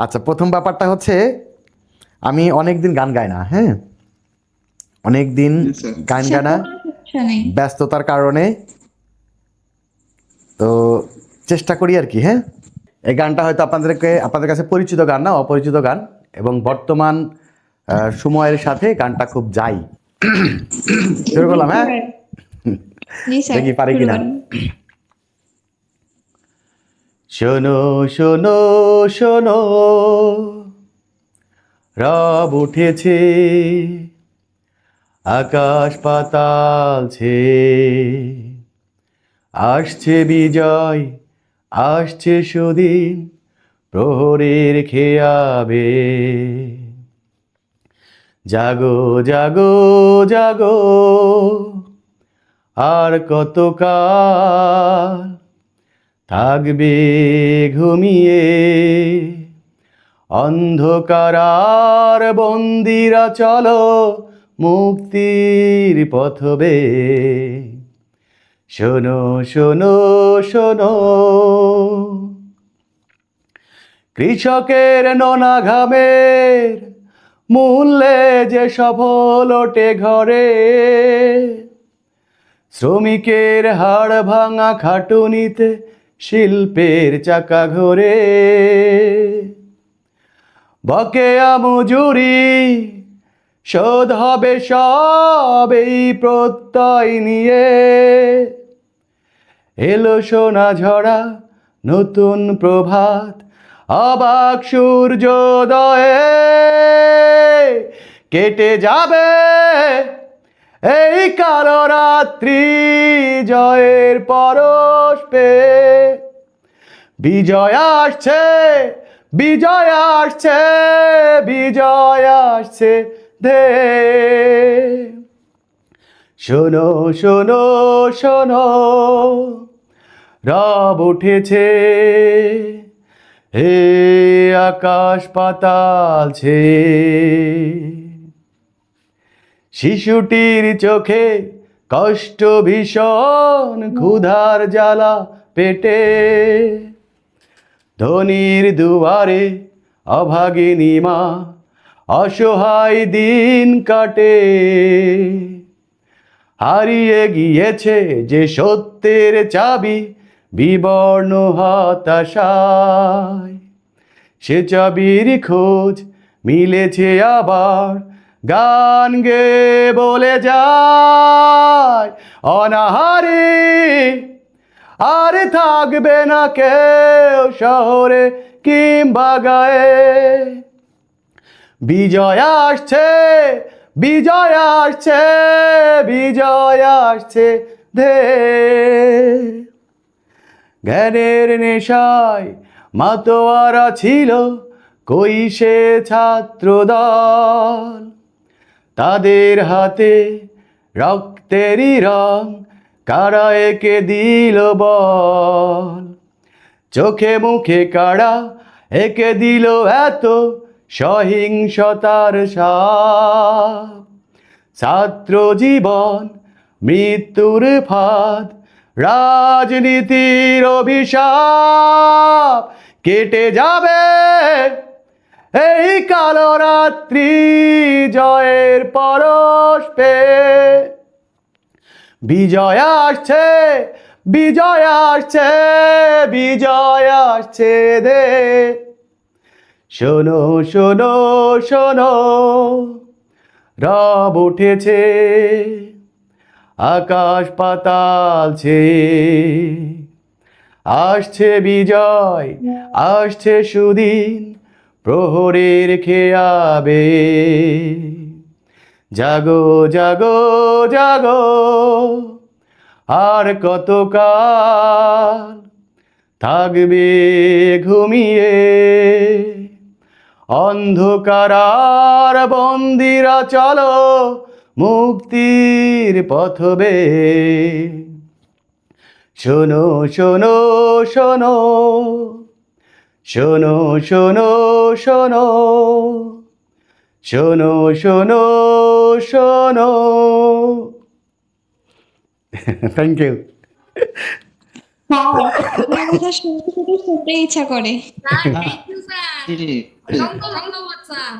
আচ্ছা, প্রথম ব্যাপারটা হচ্ছে আমি অনেক দিন গান গাই না, হ্যাঁ, অনেক দিন স্যার। গান সে গায় না, কোনো সমস্যা নেই। ব্যস্ততার কারণে। তো চেষ্টা করি আর কি। হ্যাঁ, এই গানটা হয়তো আপনাদের কাছে পরিচিত গান না, অপরিচিত গান, এবং বর্তমান সময়ের সাথে গানটা খুব যাই। শুরু করলাম, বুঝতে হ্যাঁ, পারি। জি স্যার, দেখি পারি শুরু কিনা। করেন। শোনো শোনো শোনো, রব উঠেছে, আকাশ পাতাল ছেয়ে, আসছে বিজয়, আসছে সুদিন, প্রহরের খেয়াবে। জাগো জাগো জাগো, আর কতকাল থাকবে ঘুমিয়ে অন্ধকার আর বন্দিরা, চলো মুক্তির পথবে। শোনো শোনো শোনো, কৃষকের নোনা ঘামের মূল্যে যে সফল ওঠে ঘরে, শ্রমিকের হাড় ভাঙা খাটুনিতে শিল্পের চাকা ঘোরে। বকেয়া মজুরি শোধ হবে সব, এই প্রত্যয় নিয়ে এলো সোনা ঝরা নতুন প্রভাত, অবাক সূর্যোদয়ে কেটে যাবে এই কালো রাত্রি, জয়ের পরশ পেয়ে। বিজয় আসছে, বিজয় আসছে, বিজয় আসছে ধে। শোনো শোনো শোনো, রব উঠেছে, হে আকাশ পাতাল ছেয়ে। শিশুটির চোখে কষ্ট ভীষণ, ক্ষুধার জ্বালা পেটে, ধনির দুয়ারে অভাগিনী মা, অসহায় দিন কাটে। হারিয়ে গিয়েছে যে সত্যের চাবি, বিবর্ণ হতাশায়, সে চাবির খোঁজ মিলেছে আবার, গান গেয়ে বলে যায় অনাহারি আর থাকবে না কেউ শহরে কিংবা গায়ে। বিজয় আসছে, বিজয় আসছে, বিজয় আসছে ধে। জ্ঞানের নেশায় মাতোয়ারা ছিল কই সে ছাত্রদল, তাদের হাতে রক্তেরই রং, কারা একে দিল বল। চোখে মুখে কারা একে দিল এত সহিংসতার সাপ। ছাত্র জীবন মৃত্যুর ফাঁদ, রাজনীতির অভিশাপ, কেটে যাবে এই কালো রাত্রি, জয়ের পরশ পেয়ে। বিজয় আসছে, বিজয় আসছে, বিজয় আসছে দে। শোনো শোনো শোনো, রব উঠেছে, আকাশ পাতাল ছেয়ে, আসছে বিজয়, আসছে সুদিন, প্রহরের খেয়াবে। জাগো জাগো জাগো, আর কতকাল থাকবে ঘুমিয়ে অন্ধকার আর বন্দিরা, চলো মুক্তির পথবে। শোনো শোনো শোনো, শোনো শোনো শোনো, শোনো শোনো শোনো। Thank you. আপনার কথা শুনতে শুনতে শুনতে ইচ্ছা করে। থ্যাংক ইউ স্যার, জি, ধন্যবাদ স্যার।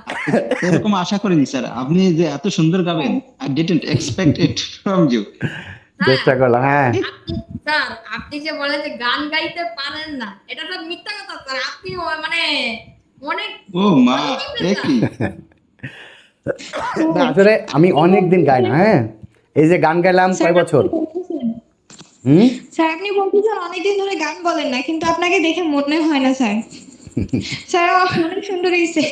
এরকম আশা করিনি স্যার, আপনি যে এত সুন্দর গাবেন, I didn't expect it from you. চেষ্টা করলাম, হ্যাঁ। আপনি স্যার, আপনি যে বলেন যে গান গাইতে পারেন না, এটা তো মিথ্যা কথা স্যার। আপনি মানে অনেক ও মা, এ কি? না আসলে আমি অনেক দিন গাই না, হ্যাঁ। এই যে গান গাইলাম স্যার, কয় বছর, আপনি বলতেছেন? হুম। স্যার আপনি বলতেছেন অনেকদিন ধরে গান বলেন না, কিন্তু আপনাকে দেখে মনে হয় না স্যার। স্যার অনেক সুন্দর হয়েছে।